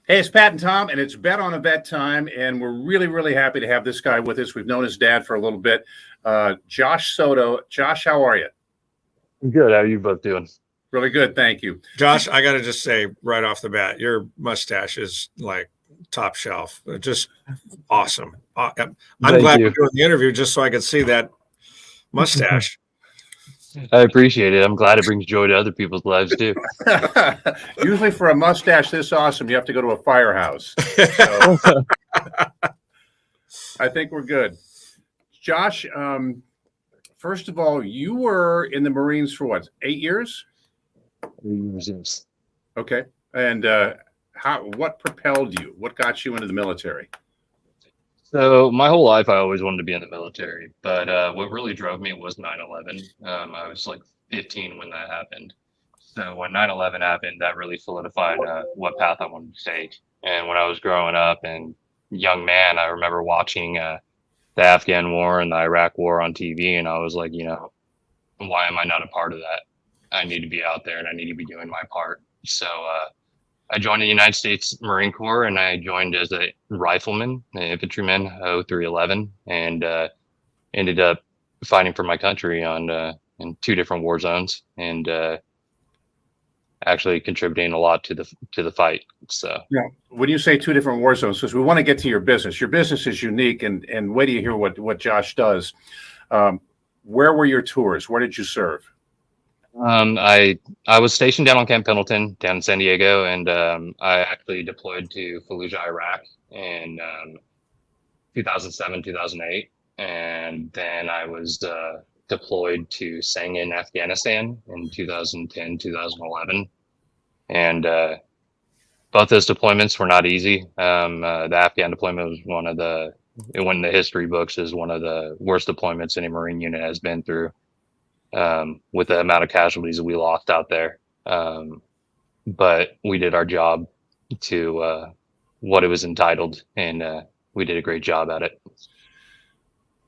Hey, it's Pat and Tom, and it's Bet on a Vet time, and we're really, really happy to have this guy with us. We've known his dad for a little bit, Josh Soto. Josh, how are you? Good. How are you both doing? Really good, thank you. Josh, I got to just say right off the bat, your mustache is like top shelf. Just awesome. I'm Thank glad you. we're doing the interview just so I could see that mustache. I appreciate it. I'm glad it brings joy to other people's lives too. Usually, for a mustache this awesome, you have to go to a firehouse. So I think we're good. Josh, first of all, you were in the Marines for what, 8 years? Yes. Okay, and what propelled you? What got you into the military? So my whole life, I always wanted to be in the military, but what really drove me was 9/11. I was like 15 when that happened. So when 9/11 happened, that really solidified what path I wanted to take. And when I was growing up and young man, I remember watching the Afghan war and the Iraq war on TV, and I was like, why am I not a part of that? I need to be out there and I need to be doing my part. So I joined the United States Marine Corps and I joined as a rifleman, an infantryman, 0311, and ended up fighting for my country on in two different war zones and actually contributing a lot to the fight. So yeah, when you say two different war zones, because we want to get to your business is unique, and wait till you hear what Josh does. Where were your tours? Where did you serve? I was stationed down on Camp Pendleton down in San Diego, and I actually deployed to Fallujah, Iraq in 2007, 2008, and then I was deployed to Sangin, Afghanistan in 2010, 2011, and both those deployments were not easy. The Afghan deployment was it went in the history books as one of the worst deployments any Marine unit has been through. With the amount of casualties that we lost out there. But we did our job to what it was entitled, and we did a great job at it.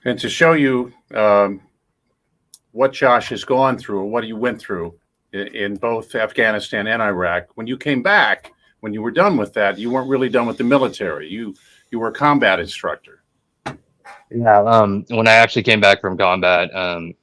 And to show you what Josh has gone through, or what you went through in both Afghanistan and Iraq, when you came back, when you were done with that, you weren't really done with the military. You were a combat instructor. Yeah. When I actually came back from combat,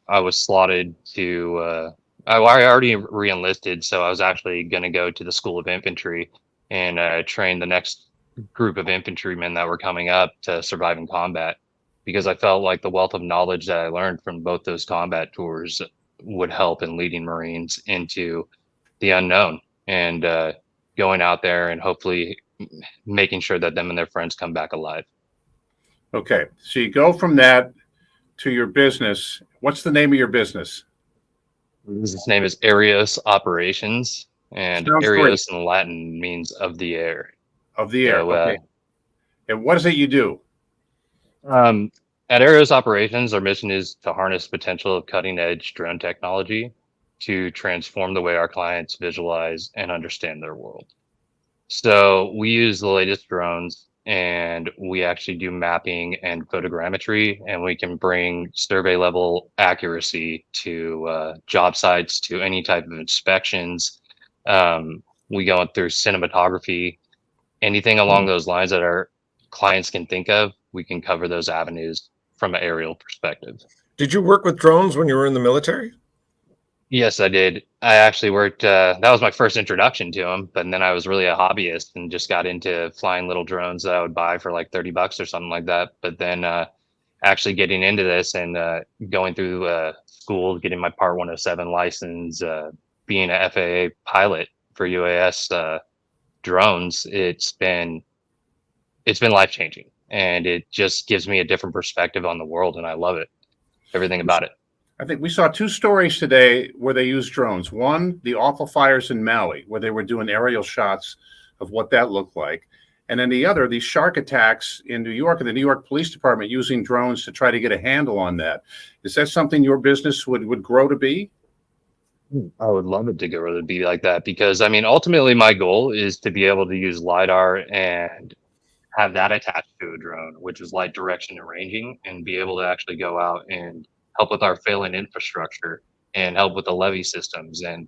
I was slotted to. I already re-enlisted, so I was actually going to go to the School of Infantry and train the next group of infantrymen that were coming up to survive in combat, because I felt like the wealth of knowledge that I learned from both those combat tours would help in leading Marines into the unknown and going out there and hopefully making sure that them and their friends come back alive. Okay, so you go from that to your business. What's the name of your business? His name is Aerios Operations, and Sounds Aerios great. in Latin means of the air. Of the air. So, Okay. And what is it you do? at Aerios Operations, our mission is to harness potential of cutting edge drone technology to transform the way our clients visualize and understand their world. So we use the latest drones and we actually do mapping and photogrammetry, and we can bring survey level accuracy to job sites, to any type of inspections. We go through cinematography, anything along those lines that our clients can think of, we can cover those avenues from an aerial perspective. Did you work with drones when you were in the military? Yes, I did. I actually worked, that was my first introduction to them, but then I was really a hobbyist and just got into flying little drones that I would buy for like $30 or something like that. But then actually getting into this and going through school, getting my Part 107 license, being an FAA pilot for UAS drones, it's been life changing, and it just gives me a different perspective on the world, and I love it, everything about it. I think we saw two stories today where they used drones. One, the awful fires in Maui, where they were doing aerial shots of what that looked like. And then the other, these shark attacks in New York, and the New York Police Department using drones to try to get a handle on that. Is that something your business would grow to be? I would love it to go to be like that, because I mean, ultimately, my goal is to be able to use LiDAR and have that attached to a drone, which is light direction and ranging, and be able to actually go out and help with our failing infrastructure and help with the levee systems and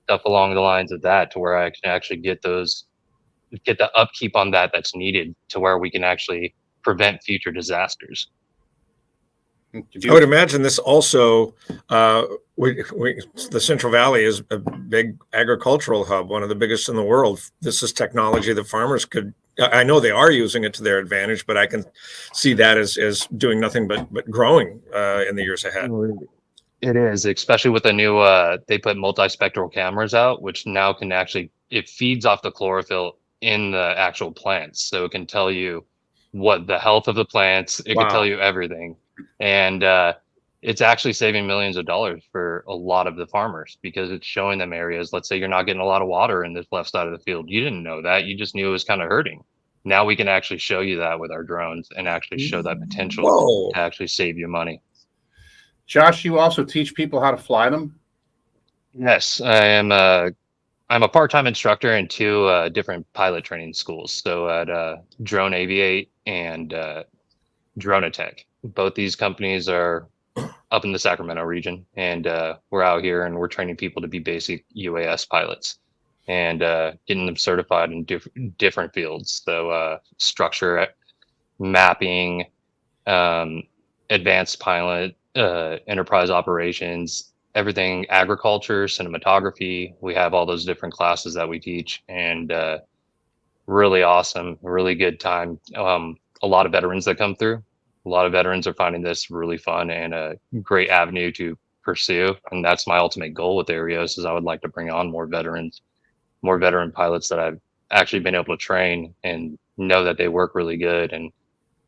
stuff along the lines of that, to where I can actually get those get the upkeep on that's needed to where we can actually prevent future disasters. I would imagine this also, the Central Valley is a big agricultural hub, one of the biggest in the world. This is technology that farmers could, I know they are using it to their advantage, but I can see that as doing nothing but growing in the years ahead. It is, especially with the new, they put multispectral cameras out, which now can actually, it feeds off the chlorophyll in the actual plants. So it can tell you what the health of the plants, it can tell you everything. And it's actually saving millions of dollars for a lot of the farmers because it's showing them areas. Let's say you're not getting a lot of water in this left side of the field. You didn't know that. You just knew it was kind of hurting. Now we can actually show you that with our drones and actually show that potential to actually save you money. Josh, you also teach people how to fly them? Yes, I'm a part-time instructor in 2 different pilot training schools. So at Drone Aviate and Dronatech. Both these companies are up in the Sacramento region, and we're out here and we're training people to be basic UAS pilots and getting them certified in different fields. So structure, mapping, advanced pilot, enterprise operations, everything, agriculture, cinematography. We have all those different classes that we teach, and really awesome, really good time. A lot of veterans that come through. A lot of veterans are finding this really fun and a great avenue to pursue. And that's my ultimate goal with Aerios is I would like to bring on more veteran pilots that I've actually been able to train and know that they work really good and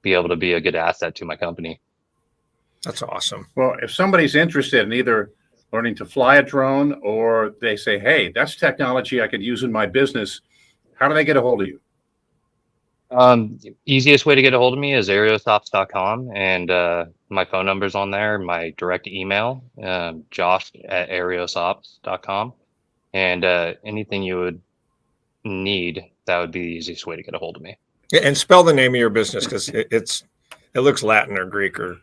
be able to be a good asset to my company. That's awesome. Well, if somebody's interested in either learning to fly a drone or they say, hey, that's technology I could use in my business, how do they get a hold of you? Easiest way to get a hold of me is aeriosops.com, and my phone number's on there, my direct email, josh@aeriosops.com, and anything you would need, that would be the easiest way to get a hold of me. Yeah, and spell the name of your business because it looks Latin or Greek or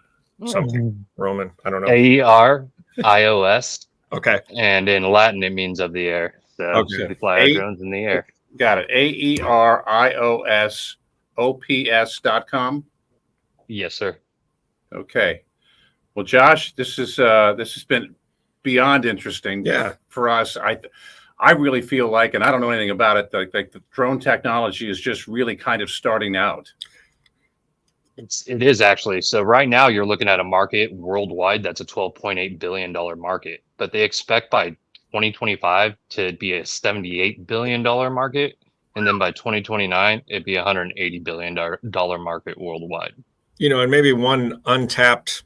something Roman. I don't know. Aerios. Okay. And in Latin, it means of the air. So we fly our drones in the air. Got it. AERIOSOPS.com. Yes, sir. Okay. Well, Josh, this has been beyond interesting. Yeah. For us. I really feel like, and I don't know anything about it, like the drone technology is just really kind of starting out. It is actually. So right now you're looking at a market worldwide that's a $12.8 billion market, but they expect by 2025 to be a $78 billion market. And then by 2029, it'd be a $180 billion market worldwide. You know, and maybe one untapped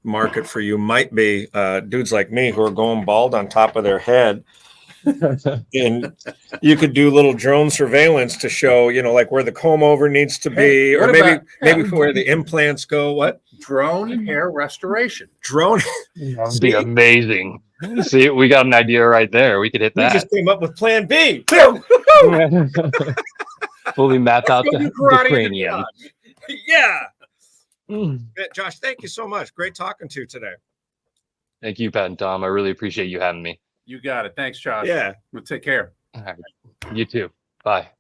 market for you might be dudes like me who are going bald on top of their head. And you could do little drone surveillance to show, you know, like where the comb over needs to be, or maybe where the implants go. What? Drone hair restoration. Drone. That would be amazing. See, we got an idea right there. We could hit that. We just came up with Plan B. Fully map out the cranium. Yeah. Josh, thank you so much. Great talking to you today. Thank you, Pat and Tom. I really appreciate you having me. You got it. Thanks, Josh. Yeah. Well, take care. All right. You too. Bye.